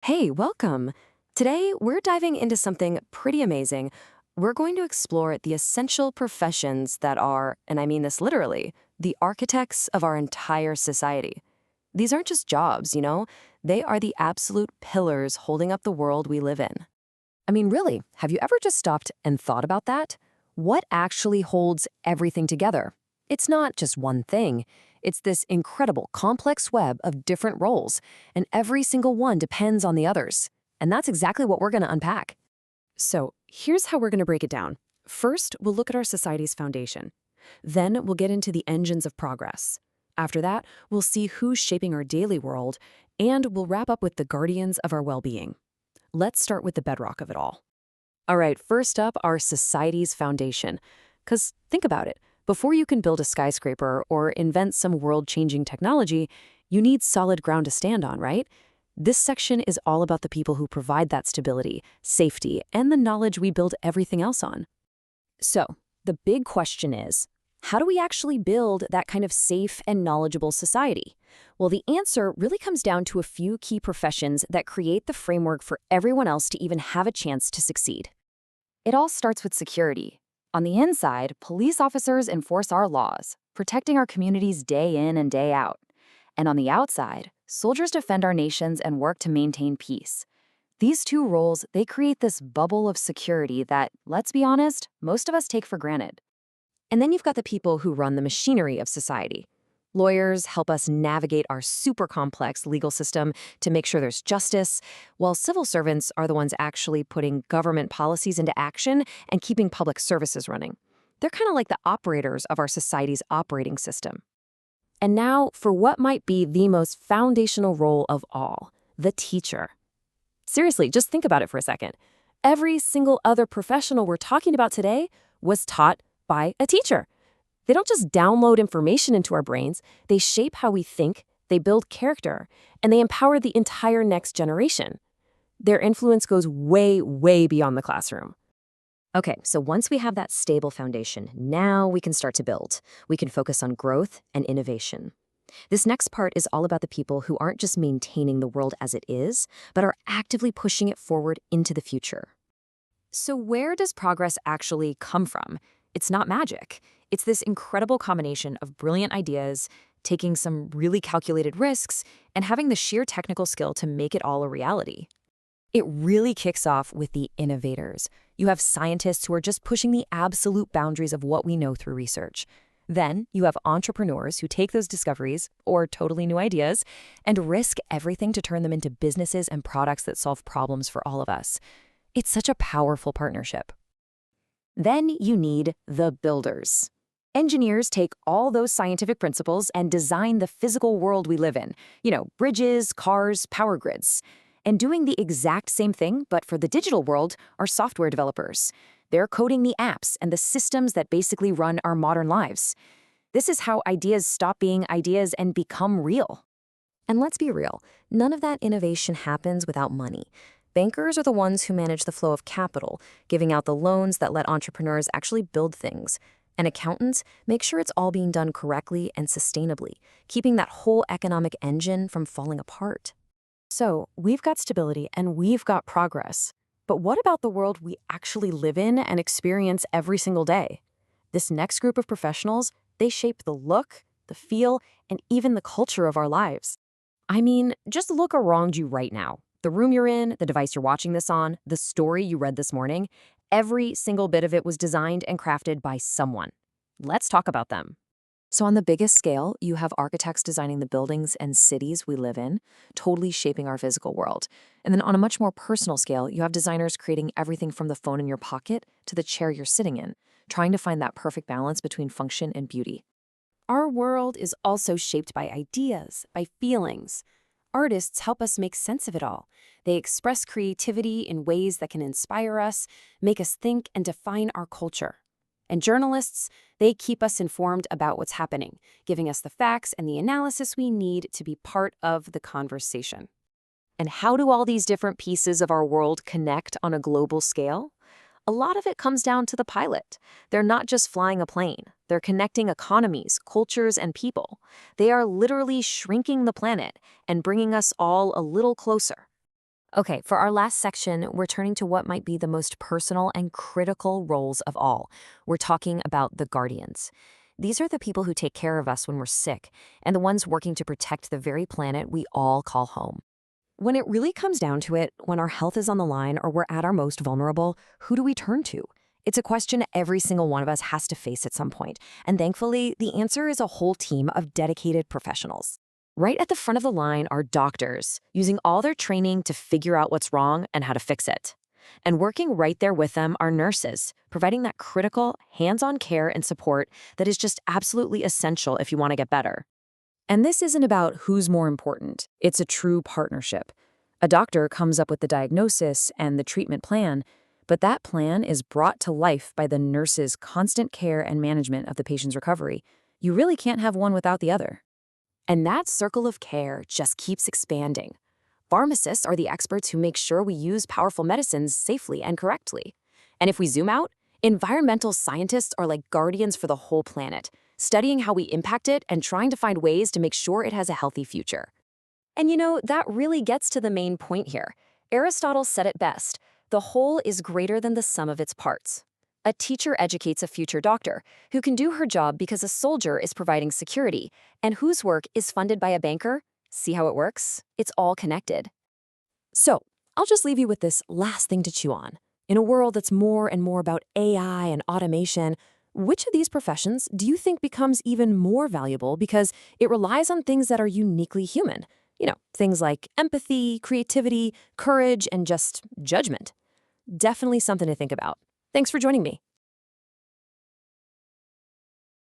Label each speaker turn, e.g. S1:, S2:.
S1: Hey, welcome. Today, we're diving into something pretty amazing. We're going to explore the essential professions that are, and I mean this literally, the architects of our entire society. These aren't just jobs, they are the absolute pillars holding up the world we live in. I mean, really, have you ever just stopped and thought about that? What actually holds everything together? It's not just one thing. It's this incredible, complex web of different roles, and every single one depends on the others. And that's exactly what we're going to unpack. So, here's how we're going to break it down. First, we'll look at our society's foundation. Then, we'll get into the engines of progress. After that, we'll see who's shaping our daily world, and we'll wrap up with the guardians of our well-being. Let's start with the bedrock of it all. All right, first up, our society's foundation. Because think about it. Before you can build a skyscraper or invent some world-changing technology, you need solid ground to stand on, right? This section is all about the people who provide that stability, safety, and the knowledge we build everything else on. So, the big question is, how do we actually build that kind of safe and knowledgeable society? Well, the answer really comes down to a few key professions that create the framework for everyone else to even have a chance to succeed. It all starts with security. On the inside, police officers enforce our laws, protecting our communities day in and day out. And on the outside, soldiers defend our nations and work to maintain peace. These two roles, they create this bubble of security that, let's be honest, most of us take for granted. And then you've got the people who run the machinery of society. Lawyers help us navigate our super complex legal system to make sure there's justice, while civil servants are the ones actually putting government policies into action and keeping public services running. They're kind of like the operators of our society's operating system. And now for what might be the most foundational role of all, the teacher. Seriously, just think about it for a second. Every single other professional we're talking about today was taught by a teacher. They don't just download information into our brains, they shape how we think, they build character, and they empower the entire next generation. Their influence goes way, way beyond the classroom. Okay, so once we have that stable foundation, now we can start to build. We can focus on growth and innovation. This next part is all about the people who aren't just maintaining the world as it is, but are actively pushing it forward into the future. So where does progress actually come from? It's not magic. It's this incredible combination of brilliant ideas, taking some really calculated risks, and having the sheer technical skill to make it all a reality. It really kicks off with the innovators. You have scientists who are just pushing the absolute boundaries of what we know through research. Then you have entrepreneurs who take those discoveries, or totally new ideas, and risk everything to turn them into businesses and products that solve problems for all of us. It's such a powerful partnership. Then you need the builders. Engineers take all those scientific principles and design the physical world we live in. Bridges, cars, power grids. And doing the exact same thing, but for the digital world, are software developers. They're coding the apps and the systems that basically run our modern lives. This is how ideas stop being ideas and become real. And let's be real, none of that innovation happens without money. Bankers are the ones who manage the flow of capital, giving out the loans that let entrepreneurs actually build things. And accountants make sure it's all being done correctly and sustainably, keeping that whole economic engine from falling apart. So, we've got stability and we've got progress. But what about the world we actually live in and experience every single day? This next group of professionals, they shape the look, the feel, and even the culture of our lives. I mean, just look around you right now. The room you're in, the device you're watching this on, the story you read this morning, every single bit of it was designed and crafted by someone. Let's talk about them. So on the biggest scale, you have architects designing the buildings and cities we live in, totally shaping our physical world. And then on a much more personal scale, you have designers creating everything from the phone in your pocket to the chair you're sitting in, trying to find that perfect balance between function and beauty. Our world is also shaped by ideas, by feelings. Artists help us make sense of it all. They express creativity in ways that can inspire us, make us think, and define our culture. And journalists, they keep us informed about what's happening, giving us the facts and the analysis we need to be part of the conversation. And how do all these different pieces of our world connect on a global scale? A lot of it comes down to the pilot. They're not just flying a plane. They're connecting economies, cultures, and people. They are literally shrinking the planet and bringing us all a little closer.
S2: Okay, for our last section, we're turning to what might be the most personal and critical roles of all. We're talking about the guardians. These are the people who take care of us when we're sick, and the ones working to protect the very planet we all call home.
S1: When it really comes down to it, when our health is on the line or we're at our most vulnerable, who do we turn to? It's a question every single one of us has to face at some point, and thankfully, the answer is a whole team of dedicated professionals. Right at the front of the line are doctors, using all their training to figure out what's wrong and how to fix it. And working right there with them are nurses, providing that critical, hands-on care and support that is just absolutely essential if you want to get better. And this isn't about who's more important. It's a true partnership. A doctor comes up with the diagnosis and the treatment plan, but that plan is brought to life by the nurse's constant care and management of the patient's recovery. You really can't have one without the other. And that circle of care just keeps expanding. Pharmacists are the experts who make sure we use powerful medicines safely and correctly. And if we zoom out, environmental scientists are like guardians for the whole planet, studying how we impact it and trying to find ways to make sure it has a healthy future. And that really gets to the main point here. Aristotle said it best: the whole is greater than the sum of its parts. A teacher educates a future doctor who can do her job because a soldier is providing security, and whose work is funded by a banker. See how it works? It's all connected. So, I'll just leave you with this last thing to chew on. In a world that's more and more about AI and automation, which of these professions do you think becomes even more valuable because it relies on things that are uniquely human? Things like empathy, creativity, courage, and just judgment. Definitely something to think about. Thanks for joining me.